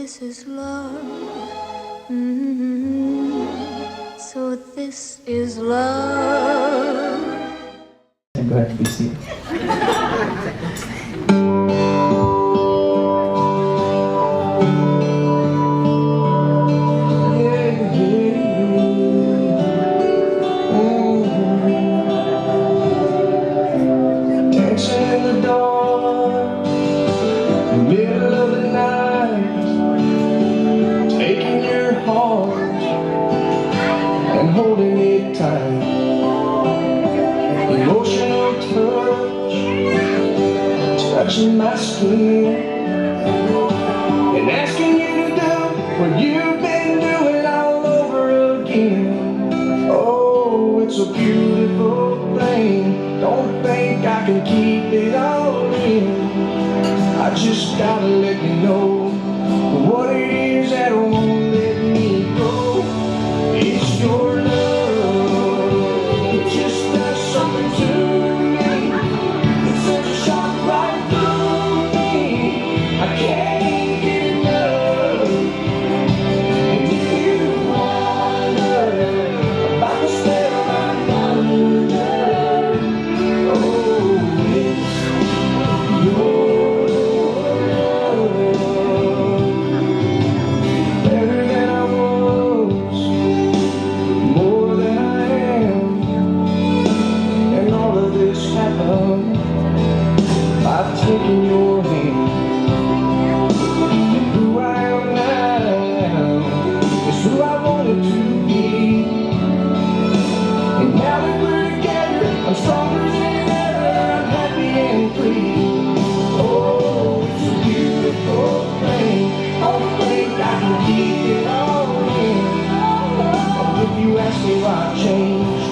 this is love. So this is love. And go ahead and be seated. Holding it tight, emotional touch, touching my skin, and asking you to do what you've been doing all over again. Oh, it's a beautiful thing. Don't think I can keep it all in. I just gotta let you know what it is that won't let me go. It's your love, it just does something to me. It sends a shock right through me. I can't get enough. And if you wonder about the spell I'm under, oh, it's your love. Better than I was, more than I am, and all of this happened by taking your hand. And who I am now is who I wanted to be. And now that we're together, I'm stronger than ever. I'm happy and free. Oh, it's a beautiful thing. I don't think I can keep it all in. If you ask me why I changed,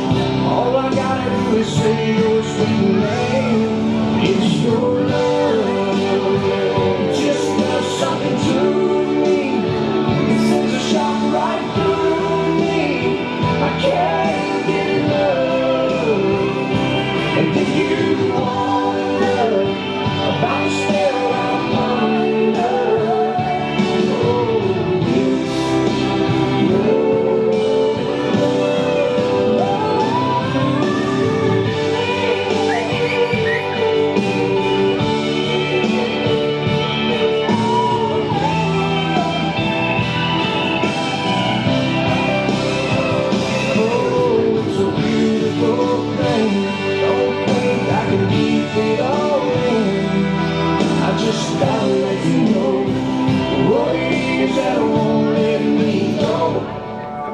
all I gotta do is say your sweet name. It's your love, it just does something to me. It sends a shock right through me. I can't get enough. And if you wonder about the spell I'm under, oh, it's your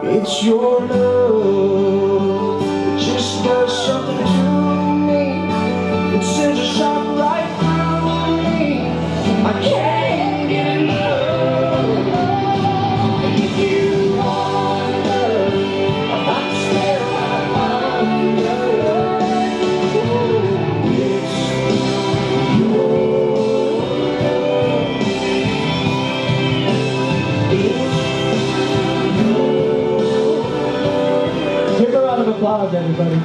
It's your love, it just does something to me. It sends a shock right through me. I can't get enough. And if you wonder about the spell I'm under, oh, it's your love. Give a round of applause, everybody.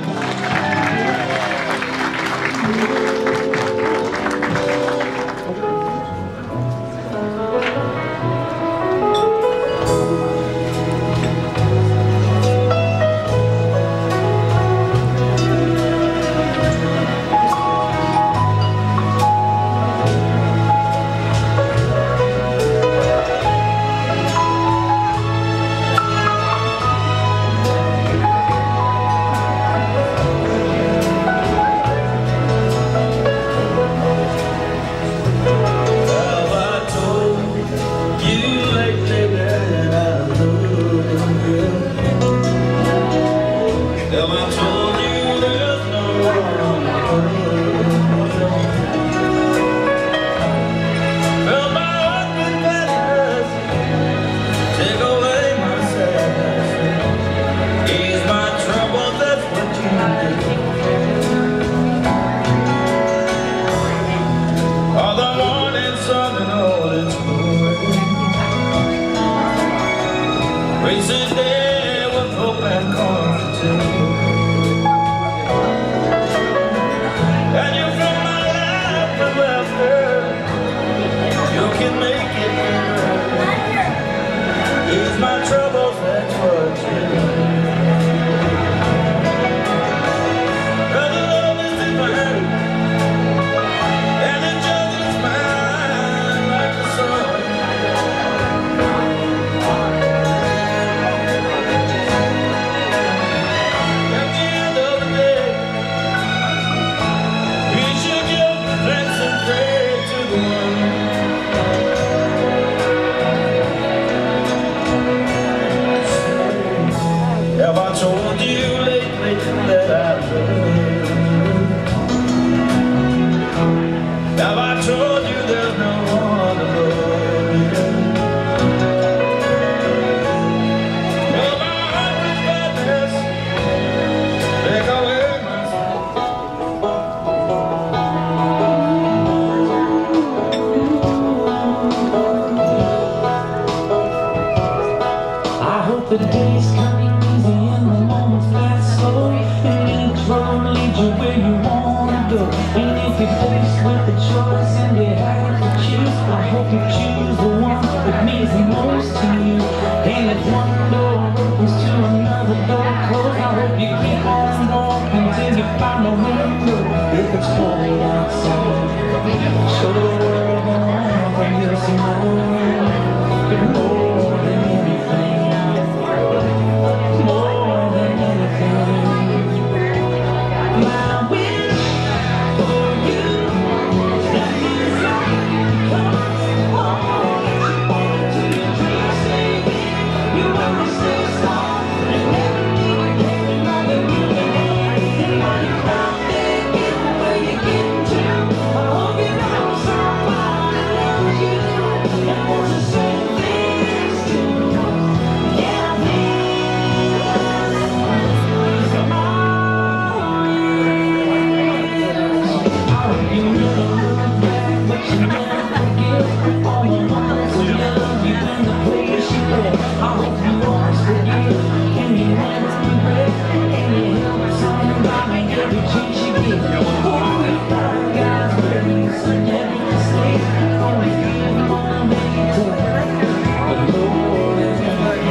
You can make it. if it's cold outside. Show the world around from your smile. But more than anything, more than anything, my wish for you is that this life becomes all that you want to dream. Stay big, you will stay strong, and never leave again. Mother, you can have and when you're out there getting where you're getting to, I hope you know somebody loves you and wants to say things to you. Yeah, this is my you never look back, but you never forget all the ones who love you and the place you live. I hope you always forgive, and you never regret, and you help somebody every chance you get. Oh, you got God's grace in every mistake, only you wanna make it good. But more than anything,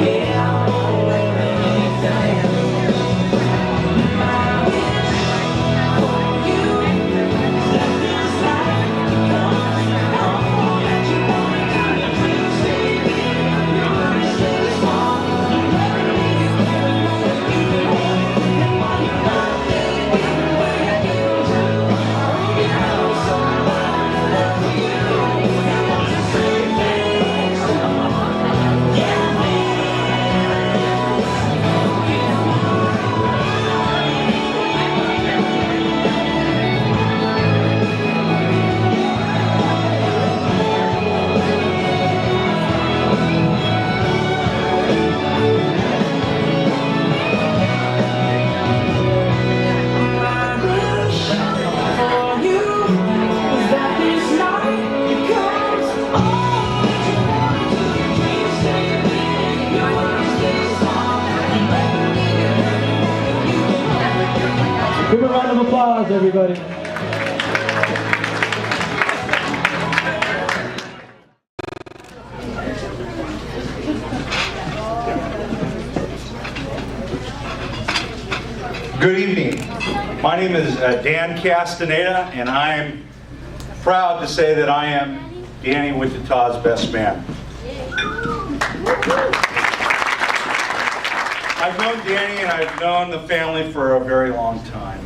yeah, more than anything, my wish for you is that this life becomes all that you want to do. Stay big, you wanna stay strong, you never leave again. You can hold and while you're out there getting where you're getting to, I hope you know somebody loves you and wants to say things to you. Yeah, my wish for you is that this life becomes all that you want to dream. Stay big, you wanna stay strong, you never leave again. Give a round of applause, everybody. Good evening. My name is Dan Castaneda, and I'm proud to say that I am Danny Wichita's best man. I've known Danny and I've known the family for a very long time.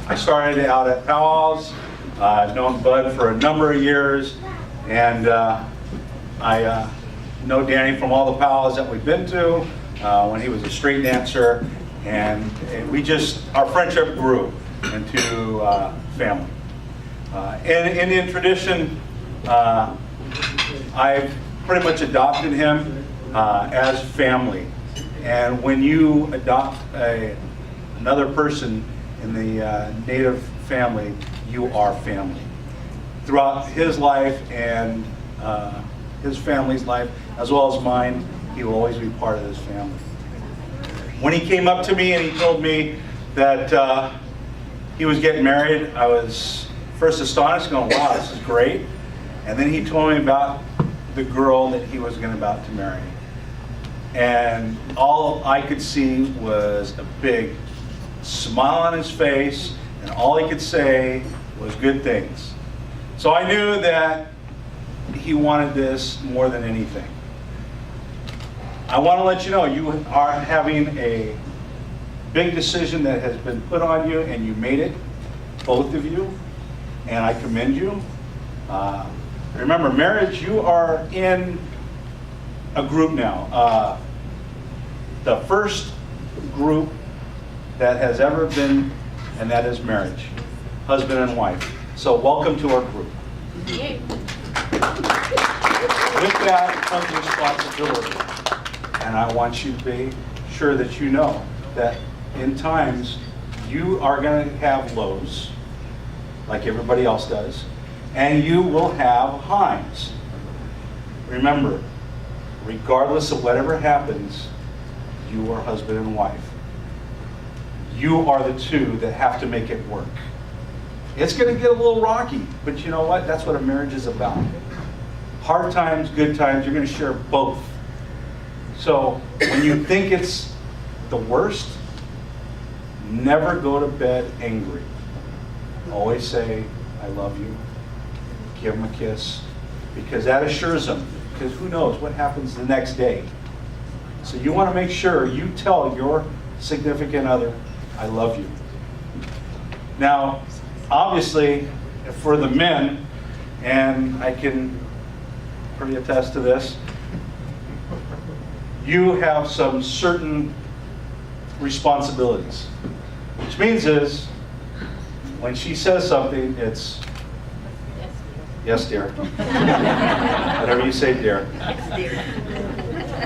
I started out at Powell's. I've known Bud for a number of years, and I know Danny from all the Powell's that we've been to when he was a street dancer. And our friendship grew into family. In Indian tradition, I've pretty much adopted him as family. And when you adopt another person in the native family, you are family. Throughout his life and his family's life, as well as mine, he will always be part of this family. When he came up to me and he told me that he was getting married, I was first astonished, going, wow, this is great. And then he told me about the girl that he was about to marry. And all I could see was a big smile on his face, and all he could say was good things. So I knew that he wanted this more than anything. I want to let you know you are having a big decision that has been put on you, and you made it, both of you, and I commend you. Remember, marriage, you are in a group now. The first group that has ever been, and that is marriage, husband and wife. So welcome to our group. With that comes responsibility. And I want you to be sure that you know that in times you are going to have lows, like everybody else does, and you will have highs. Remember, regardless of whatever happens, you are husband and wife. You are the two that have to make it work. It's going to get a little rocky, but you know what? That's what a marriage is about. Hard times, good times, you're going to share both. So when you think it's the worst, Never go to bed angry. Always say, I love you. Give them a kiss, because that assures them, because who knows what happens the next day. So you want to make sure you tell your significant other, I love you. Now, obviously, for the men, and I can pretty attest to this, you have some certain responsibilities. Which means is, when she says something, it's, yes, dear. Whatever you say, dear. Yes, dear.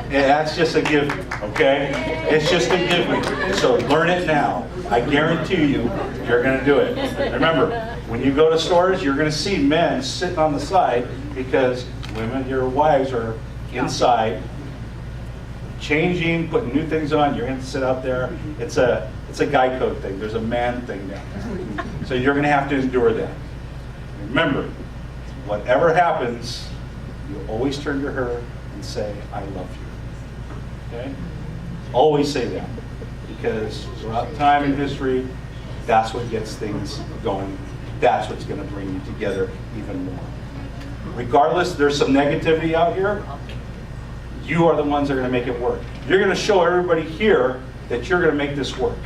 Yeah, that's just a given, okay? It's just a given. So learn it now. I guarantee you, you're going to do it. Remember, when you go to stores, you're going to see men sitting on the side because women, your wives, are inside, changing, putting new things on. You're going to sit out there. It's a guy code thing. There's a man thing down there. So you're going to have to endure that. Remember, whatever happens, you always turn to her and say, I love you. Okay? Always say that. Because throughout time and history, that's what gets things going. That's what's going to bring you together even more. Regardless, there's some negativity out here. You are the ones that are going to make it work. You're going to show everybody here that you're going to make this work.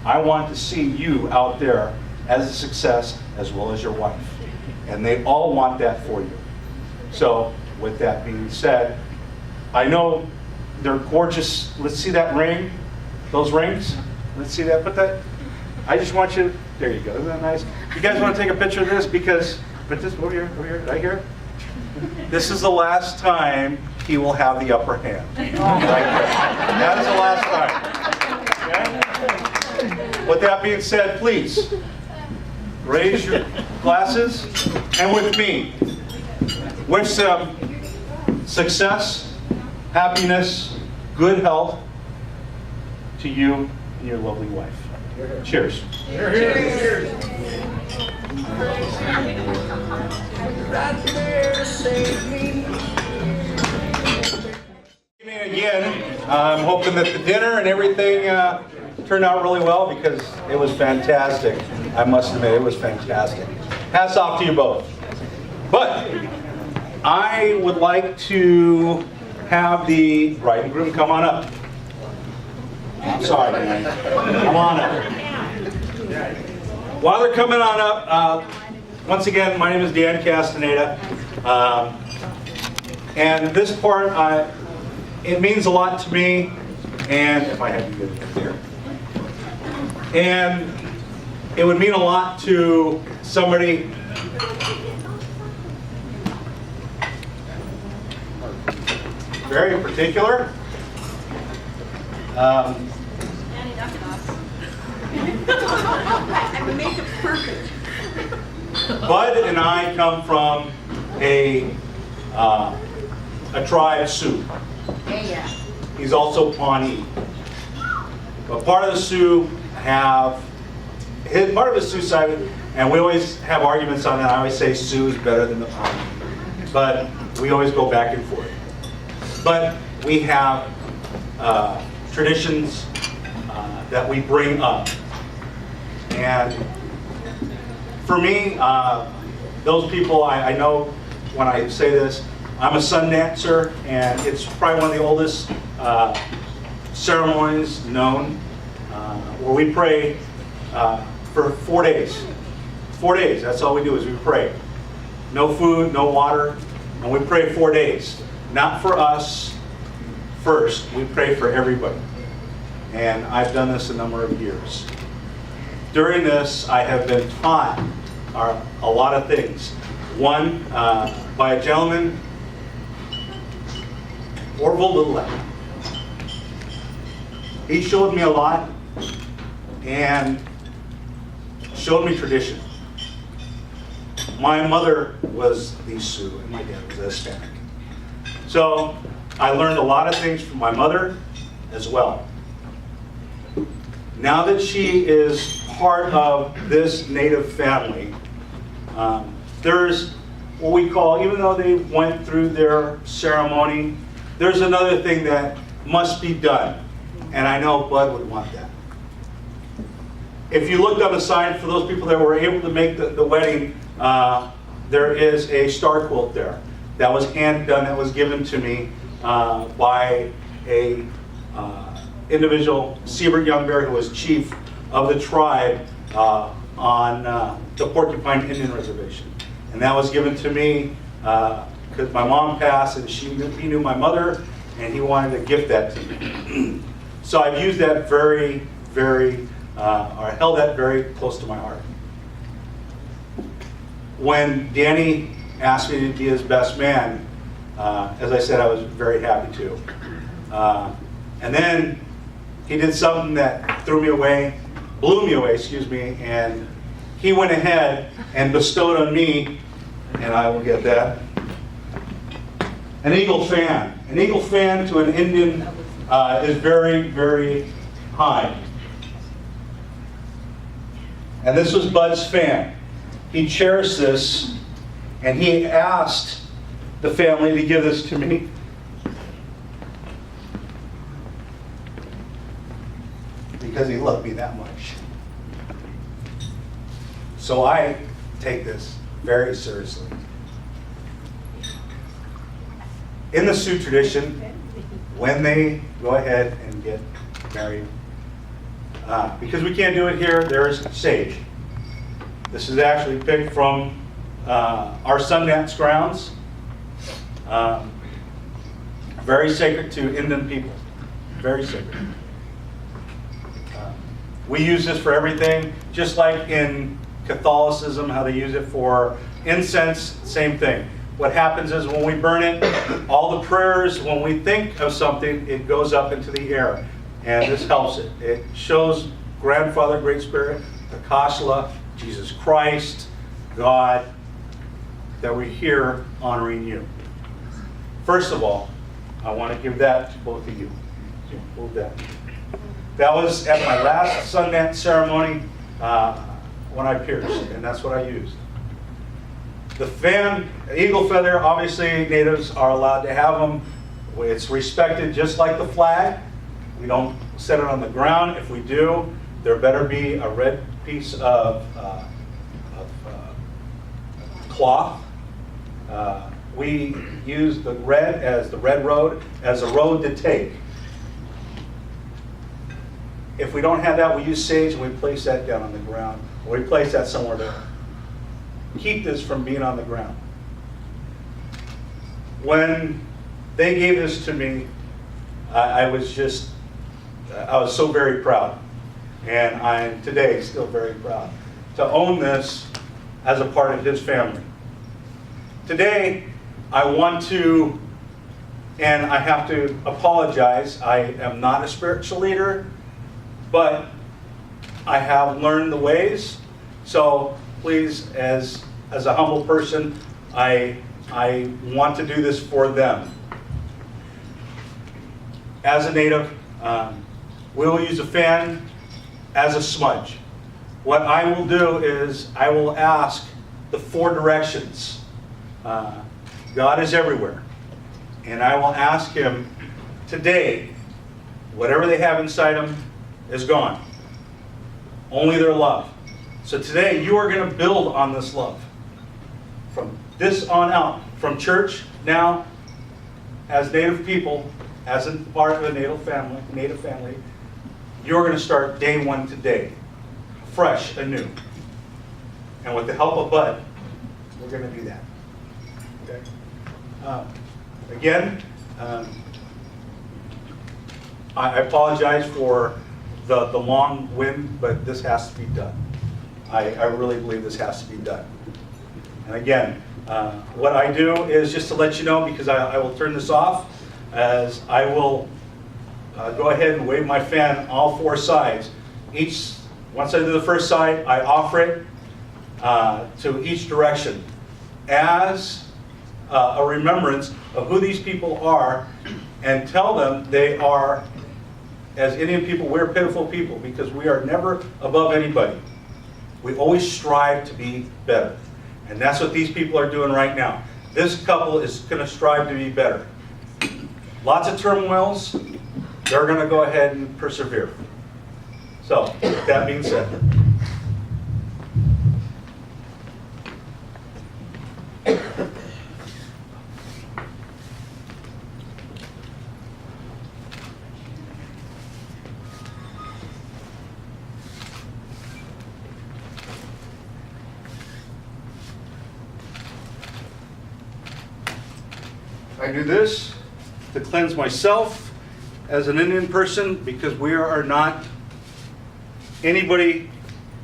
I want to see you out there as a success as well as your wife. And they all want that for you. So, with that being said, I know they're gorgeous. Let's see that ring. Those rings. Let's see that. Put that. I just want you. There you go. Isn't that nice? You guys want to take a picture of this? Because, but this over here, right here. This is the last time he will have the upper hand. Right there. That is the last time. Okay? With that being said, please raise your glasses and with me wish them success, happiness, good health to you and your lovely wife. Cheers. Cheers. Again, I'm hoping that the dinner and everything turned out really well because it was fantastic. I must admit, it was fantastic. Hats off to you both. But I would like to have the bride and groom come on up. I'm sorry, man. Come on up. While they're coming on up, once again, my name is Dan Castaneda. And this part, it means a lot to me. And if I had you get there. And it would mean a lot to somebody very particular. I make it perfect. Bud and I come from a tribe Sioux. Yeah. He's also Pawnee. But part of the Sioux have part of the Sioux side, and we always have arguments on that. I always say Sioux is better than the Pawnee, but we always go back and forth. But we have traditions that we bring up, and for me, those people, I know when I say this, I'm a sun dancer, and it's probably one of the oldest ceremonies known, where we pray for 4 days. 4 days, that's all we do is we pray. No food, no water, and we pray 4 days. Not for us first, we pray for everybody. And I've done this a number of years. During this, I have been taught a lot of things. One, by a gentleman, Orville Little. He showed me a lot and showed me tradition. My mother was the Sioux and my dad was Hispanic. So I learned a lot of things from my mother as well. Now that she is part of this Native family, there's what we call, even though they went through their ceremony, there's another thing that must be done. And I know Bud would want that. If you looked on the side, for those people that were able to make the wedding, there is a star quilt there that was hand done, that was given to me by a individual, Siebert Youngberry, who was chief of the tribe on the Porcupine Indian Reservation. And that was given to me because my mom passed, and he knew my mother, and he wanted to gift that to me. So I've used that very, very, or held that very close to my heart. When Danny asked me to be his best man, as I said, I was very happy to. And then he did something that blew me away, and he went ahead and bestowed on me, and I will get that, an eagle fan. An eagle fan to an Indian is very, very high. And this was Bud's fan. He cherished this, and he asked the family to give this to me. Because he loved me that much. So I take this very seriously. In the Sioux tradition, when they go ahead and get married, because we can't do it here, there's sage. This is actually picked from our Sundance grounds. Very sacred to Indian people. Very sacred. We use this for everything, just like in Catholicism, how they use it for incense, same thing. What happens is when we burn it, all the prayers, when we think of something, it goes up into the air. And this helps it. It shows Grandfather, Great Spirit, the Kasla, Jesus Christ, God, that we're here honoring you. First of all, I want to give that to both of you. So hold that. That was at my last Sundance ceremony when I pierced, and that's what I used. The fan, eagle feather, obviously natives are allowed to have them. It's respected just like the flag. We don't set it on the ground. If we do, there better be a red piece of cloth. We use the red as the red road, as a road to take. If we don't have that, we use sage and we place that down on the ground. Or we place that somewhere to keep this from being on the ground. When they gave this to me, I was so very proud. And I'm today still very proud to own this as a part of his family. Today, I want to, and I have to apologize, I am not a spiritual leader, but I have learned the ways. So please, as a humble person, I want to do this for them. As a native, we will use a fan as a smudge. What I will do is I will ask the 4 directions. God is everywhere. And I will ask him today, whatever they have inside them is gone. Only their love. So today you are going to build on this love. From this on out, from church now, as Native people, as a part of a Native family, you're going to start day 1 today, fresh, anew. And with the help of Bud, we're going to do that. Okay. Again, I apologize for the long wind, but this has to be done. I really believe this has to be done. And again, what I do is just to let you know, because I will turn this off, as I will go ahead and wave my fan all 4 sides. Once I do the first side, I offer it to each direction as a remembrance of who these people are, and tell them they are, as Indian people, we're pitiful people because we are never above anybody. We always strive to be better. And that's what these people are doing right now. This couple is going to strive to be better. Lots of turmoils. They're going to go ahead and persevere. So, with that being said. I do this to cleanse myself as an Indian person because we are not anybody.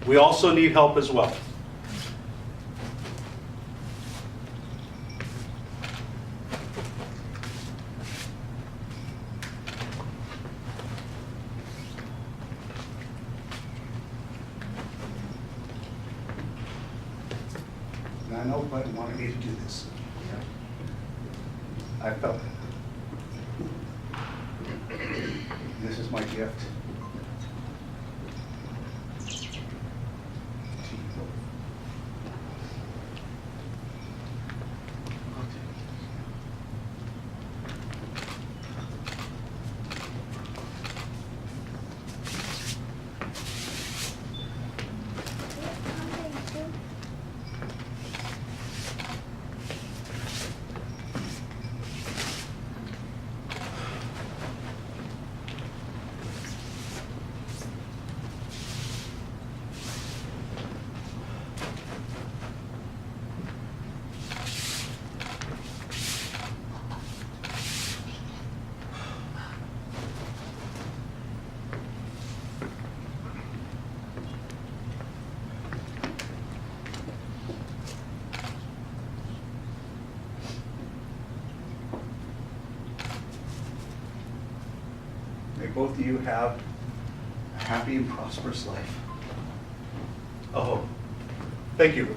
We also need help as well. And I know Bud wanted me to do this. I felt it. This is my gift. May both of you have a happy and prosperous life. Oh, thank you.